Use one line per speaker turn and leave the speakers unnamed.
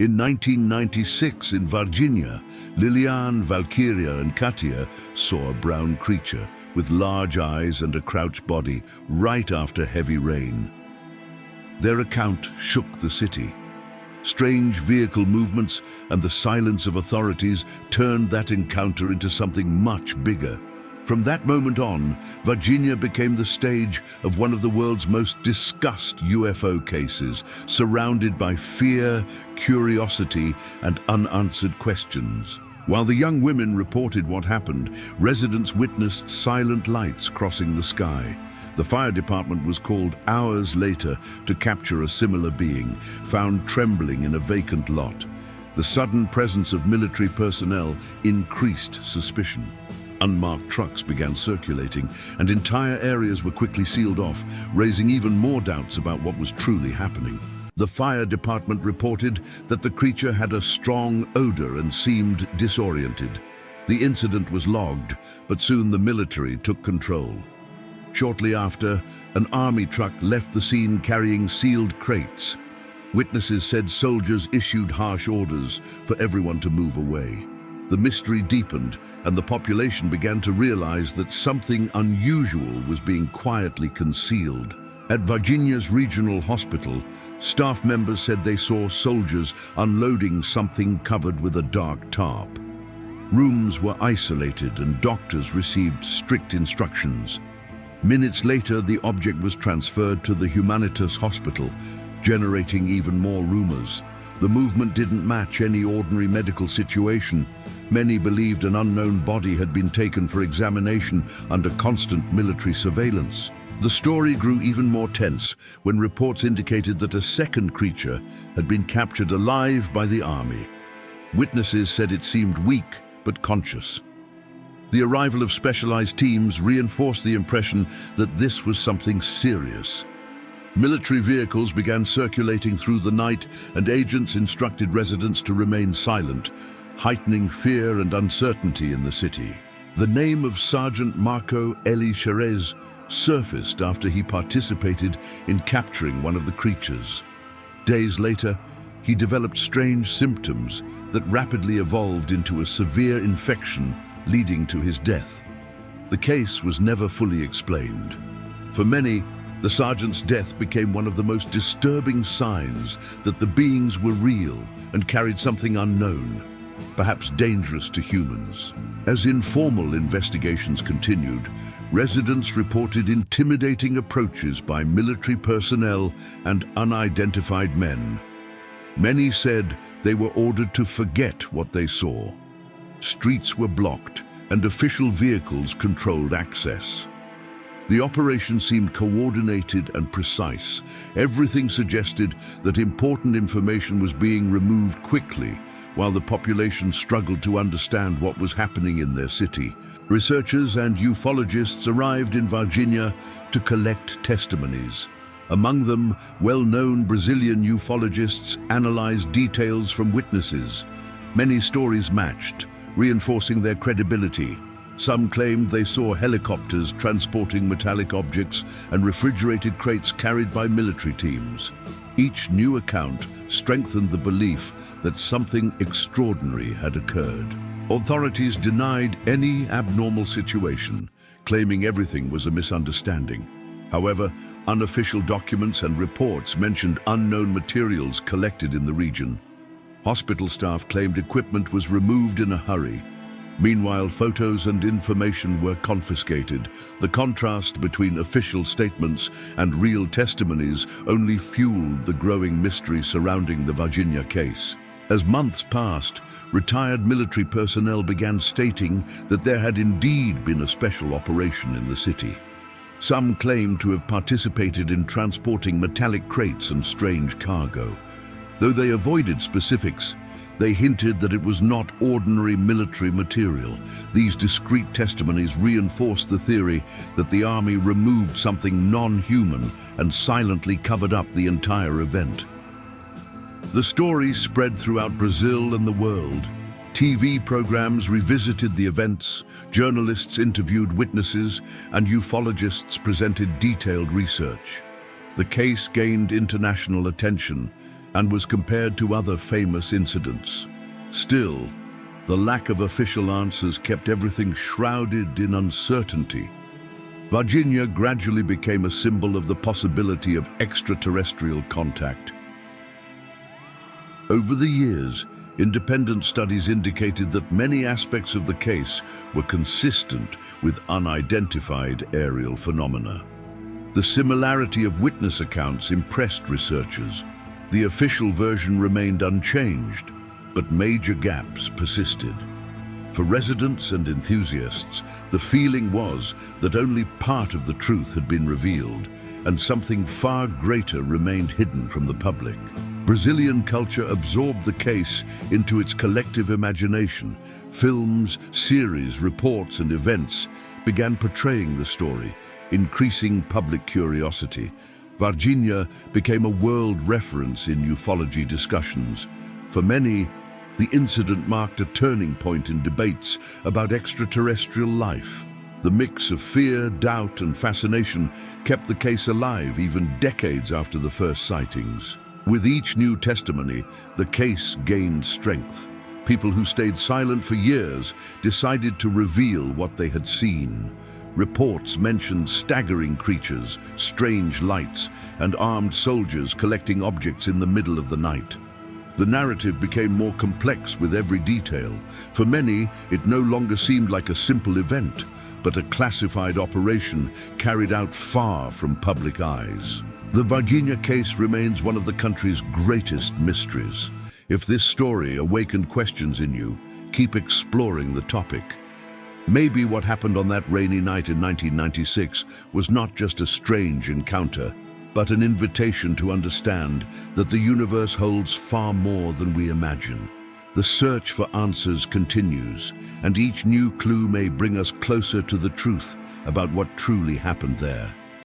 In 1996 in Varginha, Liliane, Valkyria and Katia saw a brown creature with large eyes and a crouched body right after heavy rain. Their account shook the city. Strange vehicle movements and the silence of authorities turned that encounter into something much bigger. From that moment on, Varginha became the stage of one of the world's most discussed UFO cases, surrounded by fear, curiosity, and unanswered questions. While the young women reported what happened, residents witnessed silent lights crossing the sky. The fire department was called hours later to capture a similar being, found trembling in a vacant lot. The sudden presence of military personnel increased suspicion. Unmarked trucks began circulating, and entire areas were quickly sealed off, raising even more doubts about what was truly happening. The fire department reported that the creature had a strong odor and seemed disoriented. The incident was logged, but soon the military took control. Shortly after, an army truck left the scene carrying sealed crates. Witnesses said soldiers issued harsh orders for everyone to move away. The mystery deepened, and the population began to realize that something unusual was being quietly concealed. At Varginha's regional hospital, staff members said they saw soldiers unloading something covered with a dark tarp. Rooms were isolated and doctors received strict instructions. Minutes later, the object was transferred to the Humanitas hospital, generating even more rumors. The movement didn't match any ordinary medical situation. Many believed an unknown body had been taken for examination under constant military surveillance. The story grew even more tense when reports indicated that a second creature had been captured alive by the army. Witnesses said it seemed weak but conscious. The arrival of specialized teams reinforced the impression that this was something serious. Military vehicles began circulating through the night, and agents instructed residents to remain silent, heightening fear and uncertainty in the city. The name of Sergeant Marco Eli Cherez surfaced after he participated in capturing one of the creatures. Days later, he developed strange symptoms that rapidly evolved into a severe infection, leading to his death. The case was never fully explained. For many, the sergeant's death became one of the most disturbing signs that the beings were real and carried something unknown, perhaps dangerous to humans. As informal investigations continued, residents reported intimidating approaches by military personnel and unidentified men. Many said they were ordered to forget what they saw. Streets were blocked, and official vehicles controlled access. The operation seemed coordinated and precise. Everything suggested that important information was being removed quickly, while the population struggled to understand what was happening in their city. Researchers and ufologists arrived in Varginha to collect testimonies. Among them, well-known Brazilian ufologists analyzed details from witnesses. Many stories matched, reinforcing their credibility. Some claimed they saw helicopters transporting metallic objects and refrigerated crates carried by military teams. Each new account strengthened the belief that something extraordinary had occurred. Authorities denied any abnormal situation, claiming everything was a misunderstanding. However, unofficial documents and reports mentioned unknown materials collected in the region. Hospital staff claimed equipment was removed in a hurry. Meanwhile, photos and information were confiscated. The contrast between official statements and real testimonies only fueled the growing mystery surrounding the Varginha case. As months passed, retired military personnel began stating that there had indeed been a special operation in the city. Some claimed to have participated in transporting metallic crates and strange cargo. Though they avoided specifics, they hinted that it was not ordinary military material. These discreet testimonies reinforced the theory that the army removed something non-human and silently covered up the entire event. The story spread throughout Brazil and the world. TV programs revisited the events, journalists interviewed witnesses, and ufologists presented detailed research. The case gained international attention, and was compared to other famous incidents. Still, the lack of official answers kept everything shrouded in uncertainty. Varginha gradually became a symbol of the possibility of extraterrestrial contact. Over the years, independent studies indicated that many aspects of the case were consistent with unidentified aerial phenomena. The similarity of witness accounts impressed researchers. The official version remained unchanged, but major gaps persisted. For residents and enthusiasts, the feeling was that only part of the truth had been revealed, and something far greater remained hidden from the public. Brazilian culture absorbed the case into its collective imagination. Films, series, reports, and events began portraying the story, increasing public curiosity. Varginha became a world reference in ufology discussions. For many, the incident marked a turning point in debates about extraterrestrial life. The mix of fear, doubt, and fascination kept the case alive even decades after the first sightings. With each new testimony, the case gained strength. People who stayed silent for years decided to reveal what they had seen. Reports mentioned staggering creatures, strange lights, and armed soldiers collecting objects in the middle of the night. The narrative became more complex with every detail. For many, it no longer seemed like a simple event, but a classified operation carried out far from public eyes. The Varginha case remains one of the country's greatest mysteries. If this story awakened questions in you, keep exploring the topic. Maybe what happened on that rainy night in 1996 was not just a strange encounter, but an invitation to understand that the universe holds far more than we imagine. The search for answers continues, and each new clue may bring us closer to the truth about what truly happened there.